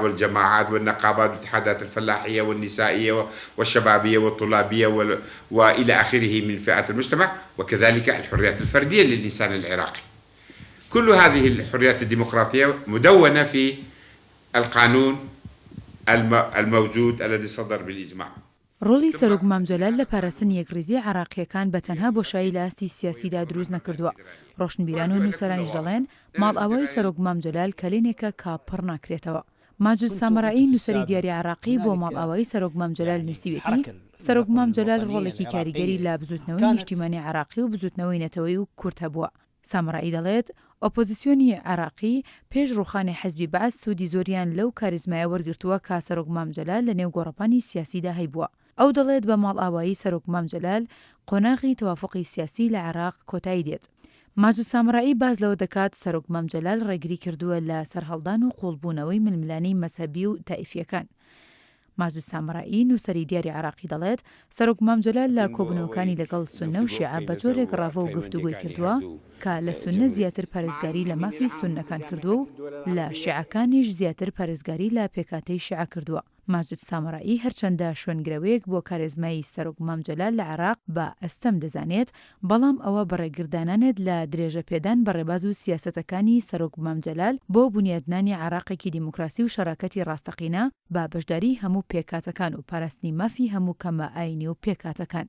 والجماعات والنقابات والاتحادات الفلاحية والنسائية والشبابية والطلابية وإلى آخره من فئات المجتمع، وكذلك الحريات الفردية للإنسان العراقي. كل هذه الحريات الديمقراطية مدونة في القانون الموجود الذي صدر بالإجماع. ڕۆڵی سەرۆک مامجەلال لە پاراستنی یەکریزی عراقیەکان بە تەنها بۆشایی لە ئاستی سیاسیدا دروست نەکردووە. ڕۆشنبیران و نووسەرانیش دەڵێن ماڵئاوای سەرۆک مامجەلال کەلێنێکە کاپڕ ناکرێتەوە. ماجد سامرایی نووسەری دیاری عراقی بۆ ماڵئاوای سەرۆک مامجەلال نووسیوێتی سەرۆک مامجەلال ڕۆڵێکی کاریگەری لە بزوتنەوەی نیشتیمانی عراقی و بزوتنەوەی نەتەوەی و کورد هەبووە. سامرایی دەڵێت ئۆپۆزیسیۆنی عراقی پێش ڕوخانی حەزبی بەعەز سوودی زۆریان لەو کاریزمایە وەرگرتووە کا سەرۆک مامجەلال لە نێو گۆڕەپانی سیاسیدا هەیبووە. ئەو دەڵێت بە ماڵئاوایی سەرۆک مامجەلال قۆناغی تەوافقی سیاسی لە عێراق کۆتایی دێت. ماجد سامرایی باز لەوە دەکات سەرۆک مامجەلال ڕێگری کردووە لە سەرهەڵدان و قوڵبوونەوەی ململانەی مەسەبی و تائیفیەکان. ماجد سامرایی نووسەری دیاری عراقی دەڵێت سەرۆک مامجەلال لە کۆبنەوەکانی لەگەڵ سوننە و شیعە بە جۆرێک ڕاوە و گفتوگۆی کردووە کە لە سوننە زیاتر پارێزگاری لە مافی سوننەکان کردووە و لە شیعەکانیش زیاتر پارێزگاری لە پێکاتەی شیعە کردووە. ماجد سامرایی هەرچەندە شوێنگرەوەیەک بۆ کارێزمایی سەرۆک مامجەلال لە عێراق بە ئەستەم دەزانێت، بەڵام ئەوە بەڕێگردانانێت لە درێژە پێدان بەڕێباز و سیاسەتەکانی سەرۆک مامجەلال بۆ بنیادنانی عێراقێکی دیموکراسی و شەراکەتی ڕاستەقینە با بەشداری هەموو پێکاتەکان و پاراستنی مافی هەموو کەمە ئاینی و پێکاتەکان.